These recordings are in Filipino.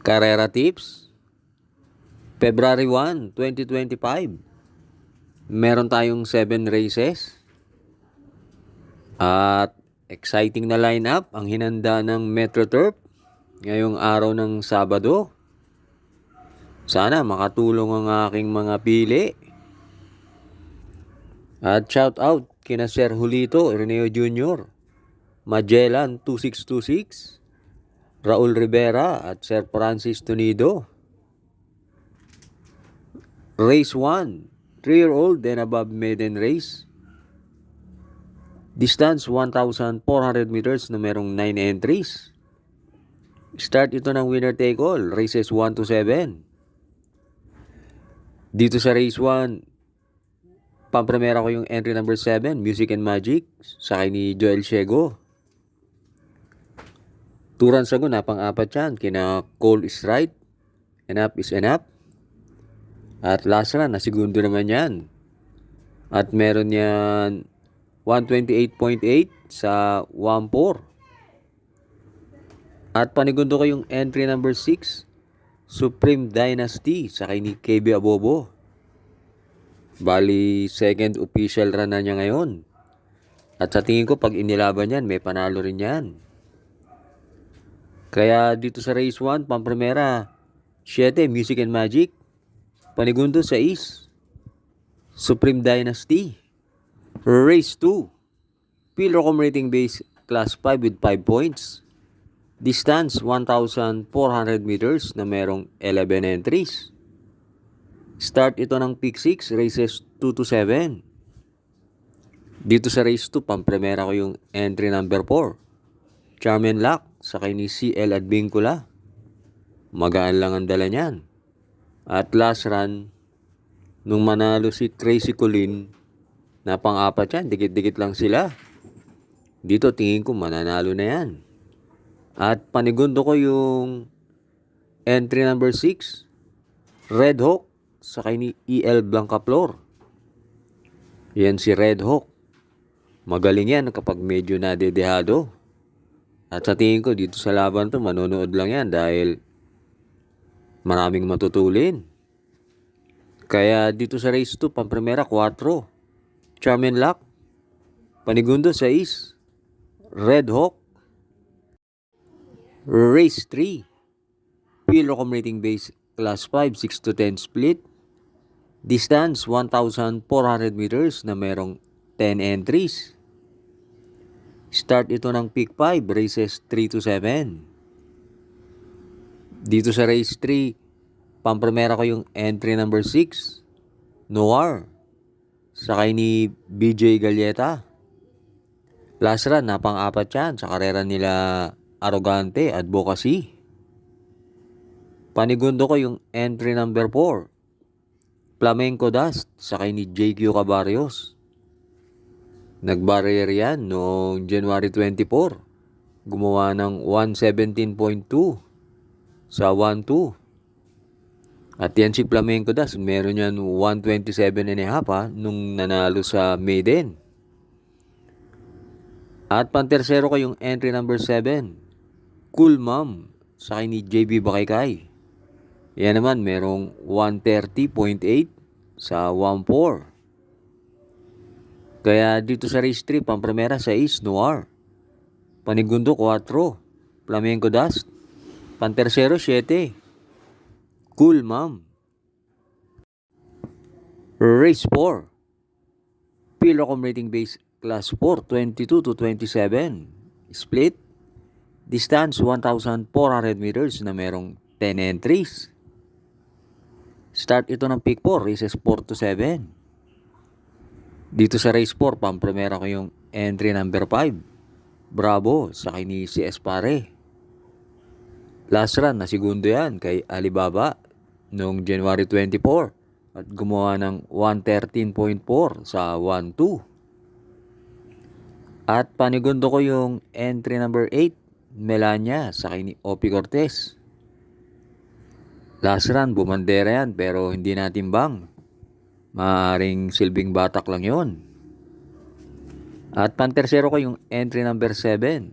Carrera Tips, February 1, 2025. Meron tayong 7 races at exciting na lineup ang hinanda ng MetroTurf ngayong araw ng Sabado. Sana makatulong ang aking mga pili. At shout out kina Sir Julito Erneo Jr., Magellan 2626, Raul Rivera at Sir Francis Tunido. Race 1, 3-year-old and above maiden race. Distance 1,400 meters na merong 9 entries. Start ito ng winner take all, races 1 to 7. Dito sa race 1, pampremera ko yung entry number 7, Music and Magic, sakay ni Joel Ciego. Turan sa guna, pang-apat yan, kina Cole is Right, Enough is Enough. At last run, na segundo naman yan. At meron yan 128.8 sa 1-4. At panigundo ko yung entry number 6, Supreme Dynasty, sakay ni KB Abobo. Bali, second official run na niya ngayon. At sa tingin ko, pag inilaban yan, may panalo rin yan. Kaya dito sa race 1, pampremera, 7, Music and Magic. Panigundo sa East, Supreme Dynasty. Race 2, Pilrocom rating base class 5 with 5 points. Distance 1,400 meters na merong 11 entries. Start ito ng pick 6, races 2 to 7. Dito sa race 2, pampremera ko yung entry number 4, Charmin Lock, sakay ni CL Advincula. Magaan lang ang dala niyan. At last run, nung manalo si Tracy Colin, na pang-apat yan, dikit-dikit lang sila. Dito tingin ko mananalo na yan. At panigundo ko yung entry number 6, Red Hawk, sakay ni EL Blancaflor. Yan si Red Hawk. Magaling yan kapag medyo nadedehado. At sa tingin ko dito sa laban to, manonood lang yan dahil maraming matutulin. Kaya dito sa race 2, pampremera 4, Charmin Lock. Panigundo sa East, Red Hawk. Race 3, Pilrocom rating base class 5, 6 to 10 split. Distance 1,400 meters na merong 10 entries. Start ito ng pick 5, races 3 to 7. Dito sa race 3, pampremera ko yung entry number 6, Noir, sakay ni BJ Galleta. Last run, na pang-apat yan sa karera nila Arrogante Advocacy. Panigundo ko yung entry number 4, Flamenco Dust, sakay ni JQ Cabarrios. Nag-barrier yan noong January 24. Gumawa ng 117.2 sa 1-2. At yan si Flamenco Dust, meron yan 127.5 nung nanalo sa maiden. At pantersero ko yung entry number 7, Cool Mom, sakay ni JB Bakaykay. Yan naman, merong 130.8 sa 1-4. Kaya dito sa race 3, pampremera sa East, Noir. Panigundo 4, Flamenco Dust. Pantersero 7, Cool Mom. Race 4, Pilrocom rating base class 4, 22 to 27. Split. Distance 1,400 meters na merong 10 entries. Start ito ng pick 4, races 4 to 7. Dito sa race 4, pampremera ko yung entry number 5, Bravo, sakay ni CS Pare. Last run, na segundo yan kay Alibaba noong January 24 at gumawa ng 113.4 sa 1-2. At panigundo ko yung entry number 8, Melania, sakay ni Opi Cortez. Last run, bumandera yan pero hindi natimbang. Maaaring silbing batak lang yon. At pantersero ko yung entry number 7,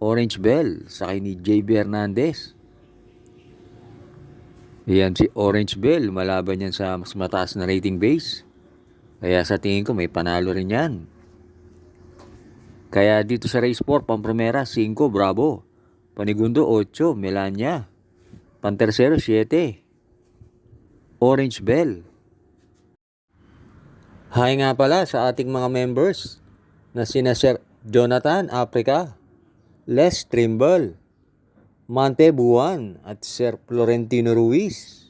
Orange Bell, sakay ni JB Hernandez. Yan si Orange Bell, lumalaban yan sa mas mataas na rating base. Kaya sa tingin ko may panalo rin yan. Kaya dito sa race 4, Pamprimera 5, Bravo. Panigundo 8, Melania. Pantersero 7, Orange Bell. Hi nga pala sa ating mga members na sina Sir Jonathan Africa, Les Trimble, Mante Buwan at Sir Florentino Ruiz.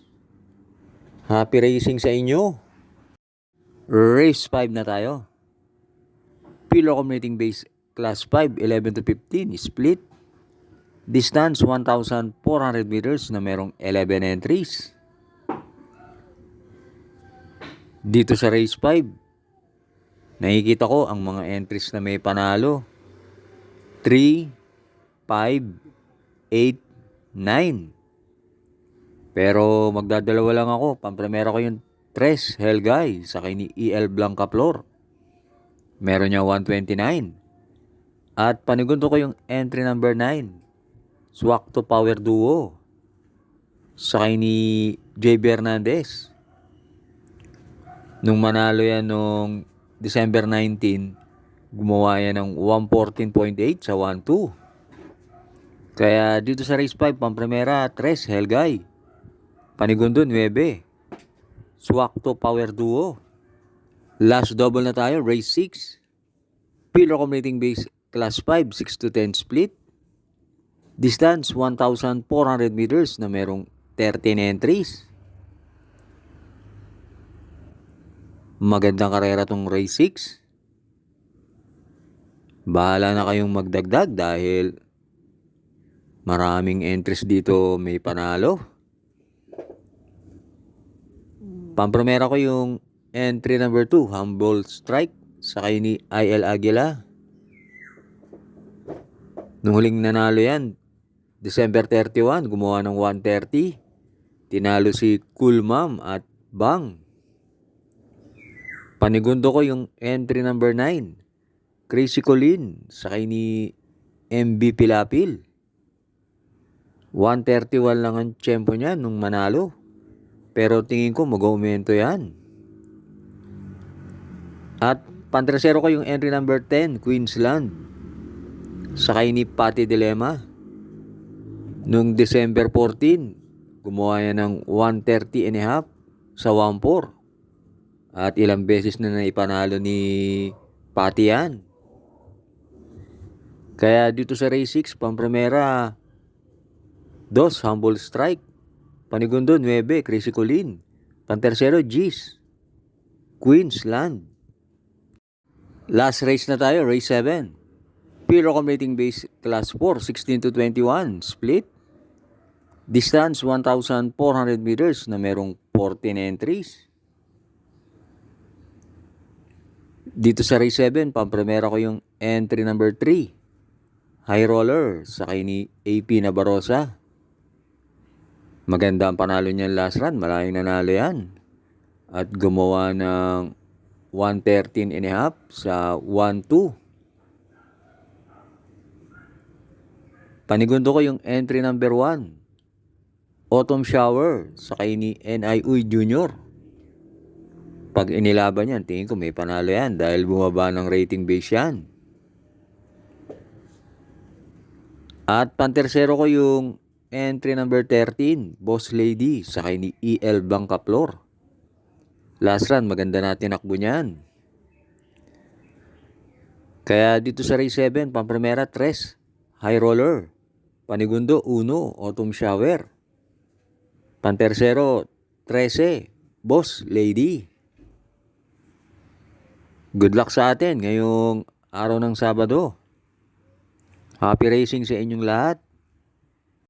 Happy racing sa inyo. Race 5 na tayo. Pillar Accumulating Base Class 5, 11 to 15, split. Distance 1,400 meters na merong 11 entries. Dito sa race 5, nakikita ko ang mga entries na may panalo. 3, 5, 8, 9. Pero magdadalawa lang ako. Pamprimera ko yung 3, Helgay, sa kay ni EL Blanca Flor. Meron niya 129. At panigundo ko yung entry number 9, Swak to Power Duo, sa kay ni JB Hernandez. Nung manalo yan nung December 19, gumawa yan ng 114.8 sa 1-2. Kaya dito sa race 5, Pamprimera 3, Helgay. Panigundo 9, Swak to Power Duo. Last double na tayo, race 6. Pillar Accumulating Base Class 5, 6 to 10 split. Distance 1,400 meters na merong 13 entries. Magandang karera tong race 6. Bahala na kayong magdagdag dahil maraming entries dito may panalo. Pamprimera ko yung entry number 2, Humble Strike, sa kay ni IL Aguila. Nung huling nanalo yan, December 31, gumawa ng 130. Tinalo si Cool Mom at Bang. Panigundo ko yung entry number 9, Crazy Colin, sa kay ni MB Pilapil. 131 lang ang tiyempo niya nung manalo. Pero tingin ko mag-aumento yan. At pantersero ko yung entry number 10, Queensland, sa kay ni Patty Dilema. Nung December 14, gumawa yan ng 130 and a half sa 1-4. At ilang beses na naipanalo ni Patty yan. Kaya dito sa race 6, Pamprimera 2, Humble Strike. Panigundo 9, Crazy Colin. Pantersero, G's, Queensland. Last race na tayo, race 7. Pillar Accumulating Base Class 4, 16 to 21, split. Distance 1,400 meters na merong 14 entries. Dito sa race 7, Pamprimera ko yung entry number 3, High Roller, sa kay ni AP Nabarosa. Maganda ang panalo niya last run, malayong nanalo yan. At gumawa ng 113 and a half sa 1-2. Panigundo ko yung entry number 1, Autumn Shower, sa kay ni NI Uy Jr. Pag inilaban yan, tingin ko may panalo yan dahil bumaba ng rating base yan. At pantersero ko yung entry number 13, Boss Lady, sa kay ni EL Blanca Flor. Last run, maganda natin akbo niyan. Kaya dito sa race 7, Pamprimera 3, High Roller. Panigundo 1, Autumn Shower. Pantersero 13, Boss Lady. Good luck sa atin ngayong araw ng Sabado. Happy racing sa inyong lahat.